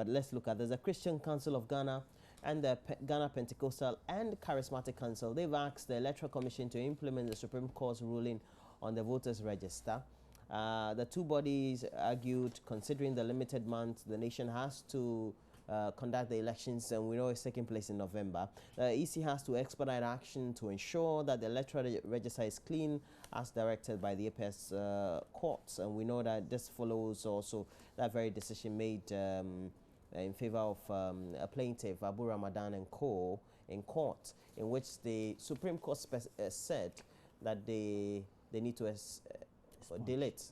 let's look at. There's a Christian Council of Ghana and the Ghana Pentecostal and Charismatic Council. They've asked the Electoral Commission to implement the Supreme Court's ruling on the voters' register. The two bodies argued, considering the limited month the nation has to conduct the elections, and we know it's taking place in November, the EC has to expedite action to ensure that the electoral register is clean as directed by the APS courts. And we know that this follows also that very decision made in favor of a plaintiff, Abu Ramadan and co. in court, in which the Supreme Court said that they need to delete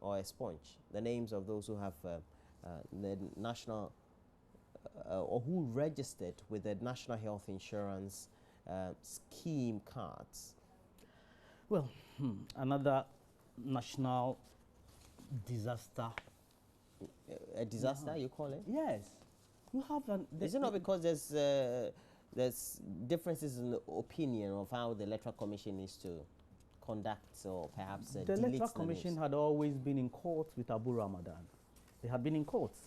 or expunge the names of those who have the national or who registered with the National Health Insurance scheme cards. Well, another national disaster. A disaster, you call it? Yes. You have an... Is it not because there's differences in the opinion of how the Electoral Commission is to conduct or perhaps the Electoral Commission had always been in court with Abu Ramadan. They had been in courts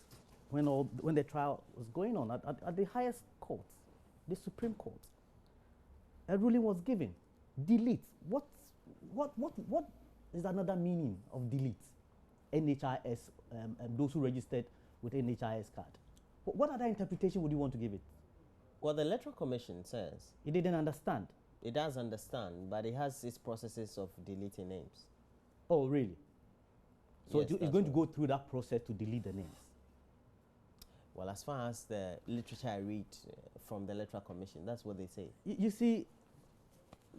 when the trial was going on at the highest court, the Supreme Court. A ruling was given. Delete. What is another meaning of delete? NHIS, those who registered with NHIS card. What other interpretation would you want to give it? Well, the Electoral Commission says it didn't understand. It does understand, but it has its processes of deleting names. Oh, really? So yes, it's going to go through that process to delete the names? Well, as far as the literature I read from the Electoral Commission, that's what they say. You see,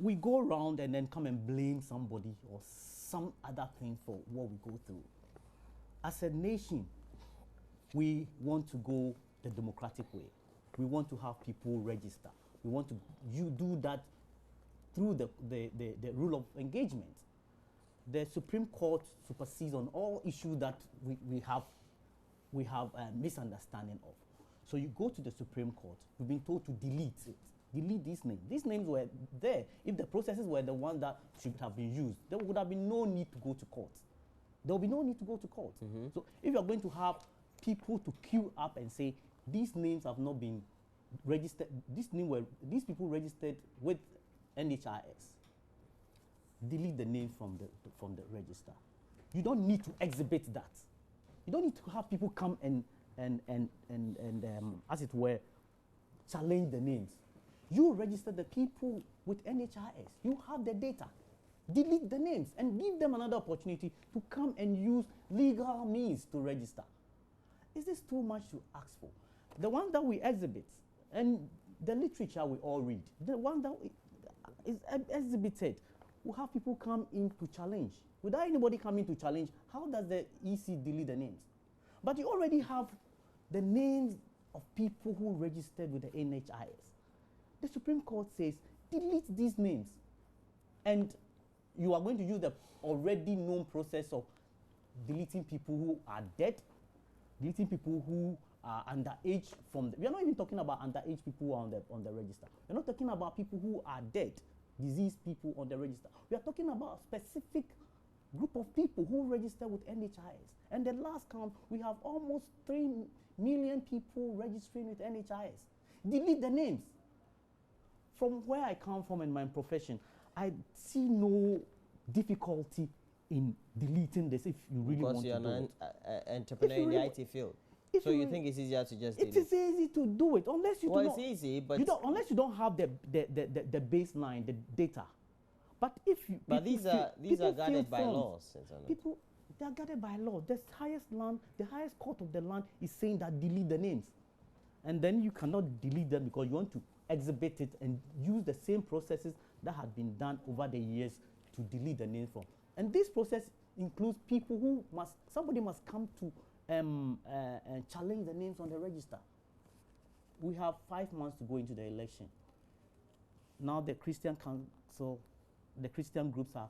we go around and then come and blame somebody or some other thing for what we go through. As a nation, we want to go the democratic way. We want to have people register. We want to do that through the rule of engagement. The Supreme Court supersedes on all issues that we have a misunderstanding of. So you go to the Supreme Court, we've been told to delete it. Delete these names. These names were there. If the processes were the ones that should have been used, there would have been no need to go to court. There will be no need to go to court. Mm-hmm. So if you're going to have people to queue up and say, these names have not been registered, these people registered with NHIS, delete the name from the register. You don't need to exhibit that. You don't need to have people come and as it were, challenge the names. You register the people with NHIS. You have the data. Delete the names and give them another opportunity to come and use legal means to register. Is this too much to ask for? The one that we exhibit and the literature we all read, the one that is exhibited, we have people come in to challenge. Without anybody coming to challenge, how does the EC delete the names? But you already have the names of people who registered with the NHIS. The Supreme Court says, delete these names. And you are going to use the already known process of deleting people who are dead, deleting people who are underage we are not even talking about underage people who are on the register. We're not talking about people who are dead, diseased people on the register. We are talking about a specific group of people who register with NHIS. And the last count, we have almost 3 million people registering with NHIS. Delete the names. From where I come from in my profession, I see no difficulty in deleting this if you really want to do it. Because you're an entrepreneur in the IT field. So you think it's easier to just delete? It is easy to do it unless you it's easy, but unless you don't have the baseline, the data. But if you these are guarded by laws. People, they are guarded by law. The highest court of the land is saying that delete the names. And then you cannot delete them because you want to exhibit it and use the same processes that had been done over the years to delete the names from. And this process includes people who somebody must come to challenge the names on the register. We have 5 months to go into the election. Now the Christian Council, the Christian groups are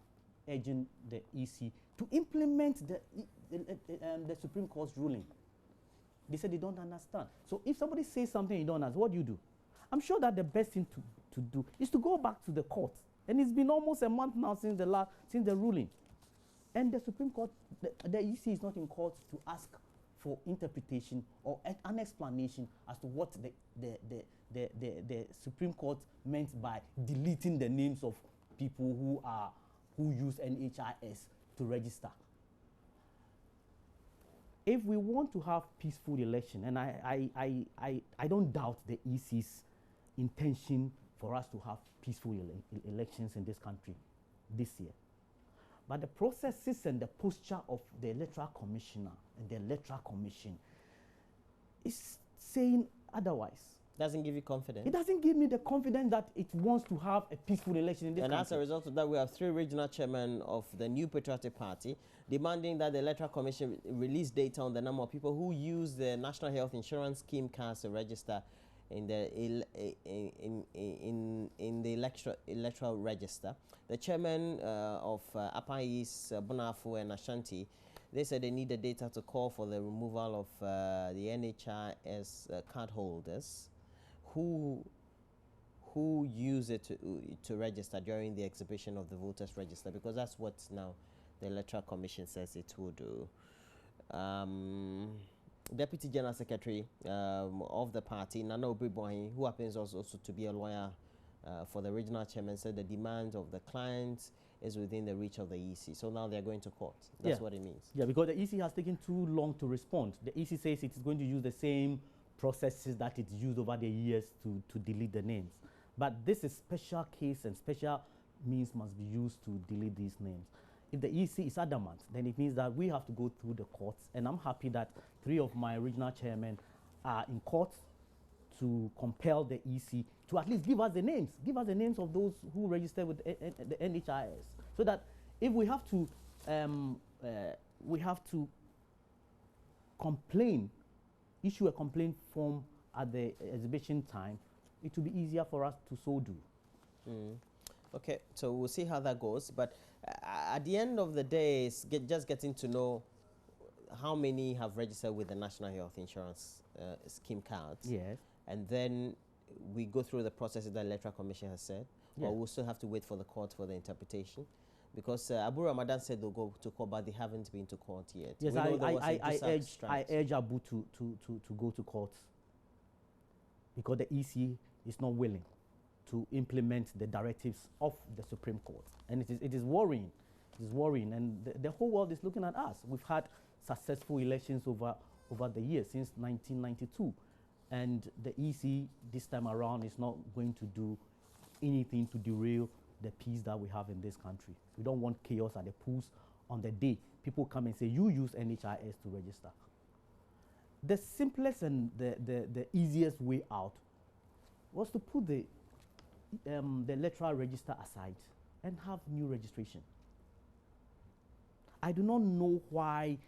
urging the EC to implement the Supreme Court's ruling. They said they don't understand. So if somebody says something you don't understand, what do? I'm sure that the best thing to do is to go back to the court. And it's been almost a month now since the ruling. And the Supreme Court, the EC is not in court to ask for interpretation or an explanation as to what the Supreme Court meant by deleting the names of people who use NHIS to register. If we want to have peaceful election, and I don't doubt the EC's intention for us to have peaceful elections in this country this year, but the processes and the posture of the Electoral Commissioner and the Electoral Commission is saying otherwise. Doesn't give you confidence? It doesn't give me the confidence that it wants to have a peaceful election in this country. And as a result of that, we have 3 regional chairmen of the New Patriotic Party demanding that the Electoral Commission release data on the number of people who use the National Health Insurance Scheme cards to register in the electoral register. The chairman of Upper East, Bonafo and Ashanti, they said they need the data to call for the removal of the NHIS card holders who use it to register during the exhibition of the voters register, because that's what now the Electoral Commission says it will do. Deputy General Secretary of the party, Nana Obribwahi, who happens also to be a lawyer for the regional chairman, said the demand of the clients is within the reach of the EC. So now they're going to court. That's what it means. Yeah, because the EC has taken too long to respond. The EC says it's going to use the same processes that it's used over the years to delete the names. But this is special case, and special means must be used to delete these names. If the EC is adamant, then it means that we have to go through the courts. And I'm happy that 3 of my regional chairmen are in court to compel the EC to at least give us the names. Give us the names of those who registered with the NHIS. So that if we have to complain, issue a complaint form at the exhibition time, it will be easier for us to so do. Okay, so we'll see how that goes. But at the end of the day, it's just getting to know how many have registered with the National Health Insurance Scheme cards. Yes. And then we go through the processes that the Electoral Commission has said, or we'll still have to wait for the court for the interpretation. Because Abu Ramadan said they'll go to court, but they haven't been to court yet. Yes, I urge Abu to go to court, because the EC is not willing to implement the directives of the Supreme Court. And it is worrying. It is worrying. And the whole world is looking at us. We've had successful elections over the years, since 1992. And the EC this time around is not going to do anything to derail the peace that we have in this country. We don't want chaos at the polls on the day people come and say, you use NHIS to register. The simplest and the easiest way out was to put the electoral register aside and have new registration. I do not know why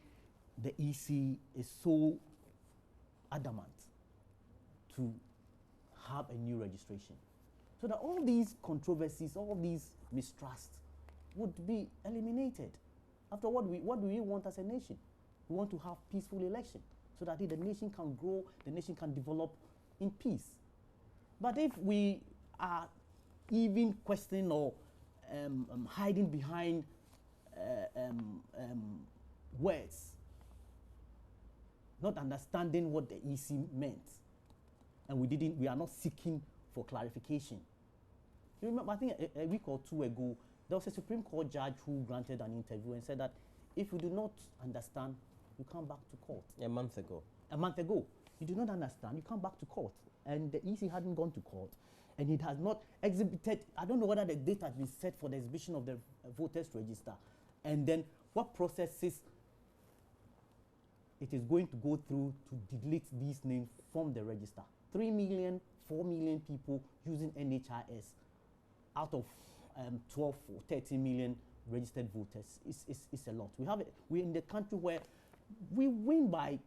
the EC is so adamant to have a new registration, so that all these controversies, all these mistrusts would be eliminated. After what do we want as a nation? We want to have peaceful election, so that the nation can grow, the nation can develop in peace. But if we are even questioning or hiding behind words, not understanding what the EC meant, and we are not seeking for clarification. You remember, I think a week or 2 ago, there was a Supreme Court judge who granted an interview and said that if you do not understand, you come back to court. A month ago. A month ago. You do not understand, you come back to court. And the EC hadn't gone to court, and it has not exhibited. I don't know whether the date has been set for the exhibition of the voters register, and then what processes it is going to go through to delete these names from the register. 3 million, 4 million people using NHIS out of 12 or 13 million registered voters is a lot. We're in the country where we win by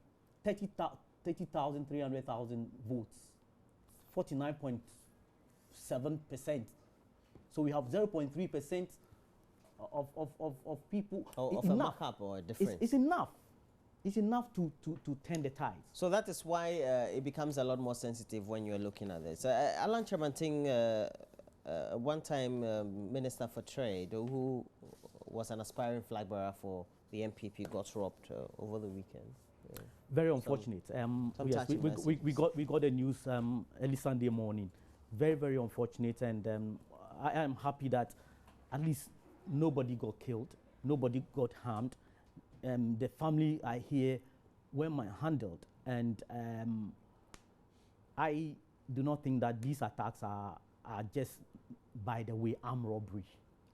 30,000, 300,000 votes, 49.7%. So we have 0.3% of people. Of a markup or a difference? It's enough. It's enough to turn the tides. So that is why it becomes a lot more sensitive when you're looking at this. Alan Chamanting, one-time Minister for Trade, who was an aspiring flag bearer for the MPP, got robbed over the weekend. Very unfortunate. some Yes, touching we got the news early Sunday morning. Very, very unfortunate, and I am happy that at least nobody got killed, nobody got harmed. The family I hear were handled, and I do not think that these attacks are just, by the way, armed robbery.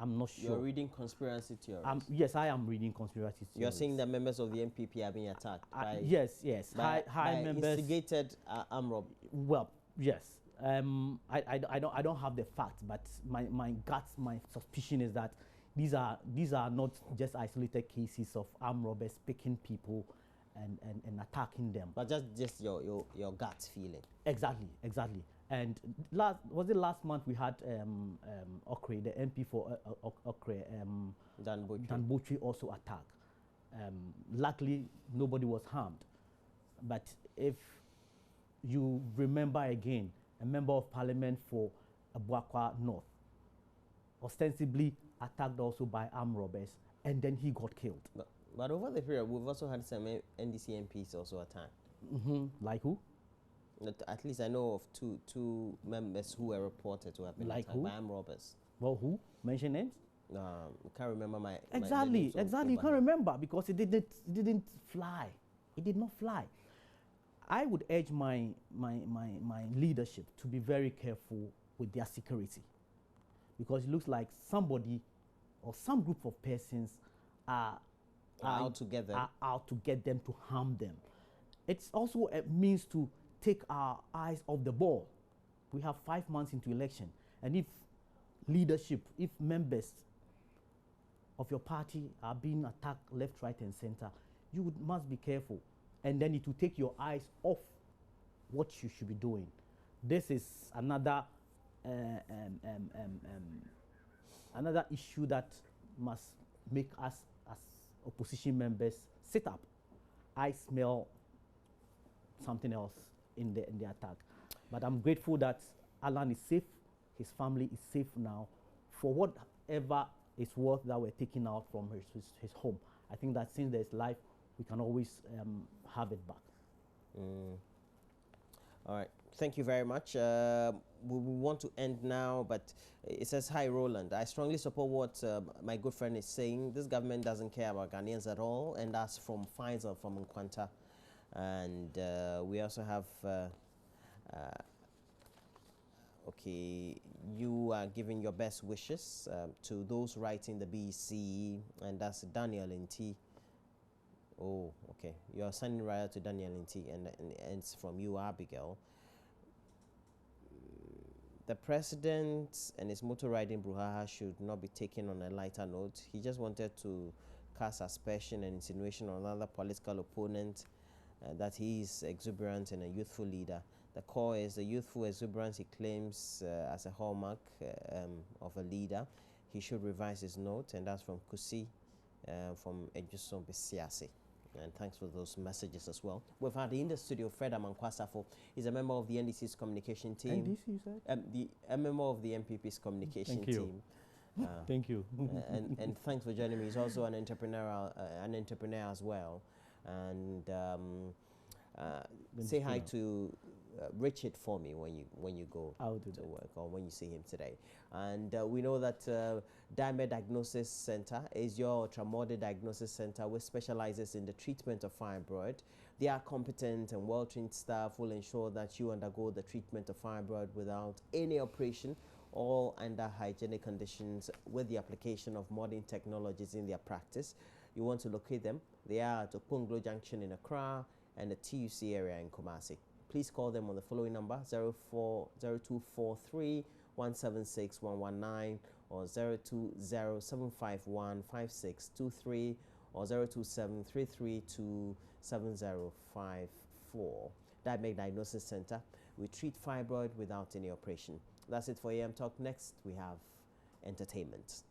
I'm not sure. You're reading conspiracy theories. Yes, I am reading conspiracy theories. You're saying that members of the MPP are being attacked by yes, by high members. instigated armed robbery. Well, yes. I don't have the facts, but my suspicion is that these are not just isolated cases of armed robbers picking people and attacking them. But just your gut feeling. Exactly. And last month we had Okre, the MP for Okre, Dan Botwe also attacked. Luckily, nobody was harmed. But if you remember again, a member of parliament for Abuakwa North, ostensibly attacked also by armed robbers, and then he got killed. But over the period, we've also had some NDC MPs also attacked. Like who? At least I know of two members who were reported to have been attacked by armed robbers. Well, who? Mention names? I can't remember my exactly. You can't remember because it didn't fly. It did not fly. I would urge my leadership to be very careful with their security, because it looks like somebody or some group of persons are out to get them to harm them. It's also a means to take our eyes off the ball. We have 5 months into election, and if leadership, if members of your party are being attacked left, right, and center, you must be careful, and then it will take your eyes off what you should be doing. This is another another issue that must make us as opposition members sit up. I smell something else in the attack. But I'm grateful that Alan is safe, his family is safe now, for whatever is worth that we're taking out from his home. I think that since there's life, we can always have it back. All right, thank you very much. We want to end now, but it says, hi Roland, I strongly support what my good friend is saying. This government doesn't care about Ghanaians at all, and that's from Pfizer, from Nkwanta. And we also have, okay, you are giving your best wishes to those writing the BC, and that's Daniel Inti. Oh, okay. You're sending right to Daniel Inti, and it's from you, Abigail. The president and his motor riding brouhaha should not be taken on a lighter note. He just wanted to cast aspersion and insinuation on another political opponent, that he is exuberant and a youthful leader. The core is the youthful exuberance he claims as a hallmark of a leader. He should revise his note, and that's from Kusi, from Ejuson Besiase. And thanks for those messages as well. We've had in the studio Fred Amankwasafo. He's a member of the NDC's communication team. NDC, you said? A member of the MPP's communication team. Thank you. and thanks for joining me. He's also an entrepreneur as well. And say hi to Richard for me when you go to work, or when you see him today. And we know that Diamond Diagnosis Center is your ultramodern diagnosis center, which specializes in the treatment of fibroid. They are competent and well-trained staff who will ensure that you undergo the treatment of fibroid without any operation, all under hygienic conditions, with the application of modern technologies in their practice. You want to locate them. They are at Opunglo Junction in Accra and the TUC area in Kumasi. Please call them on the following number: 0243 176 119 or 0207515623 or 027332705 7054. Diamond Diagnosis Center. We treat fibroid without any operation. That's it for AM Talk. Next, we have entertainment.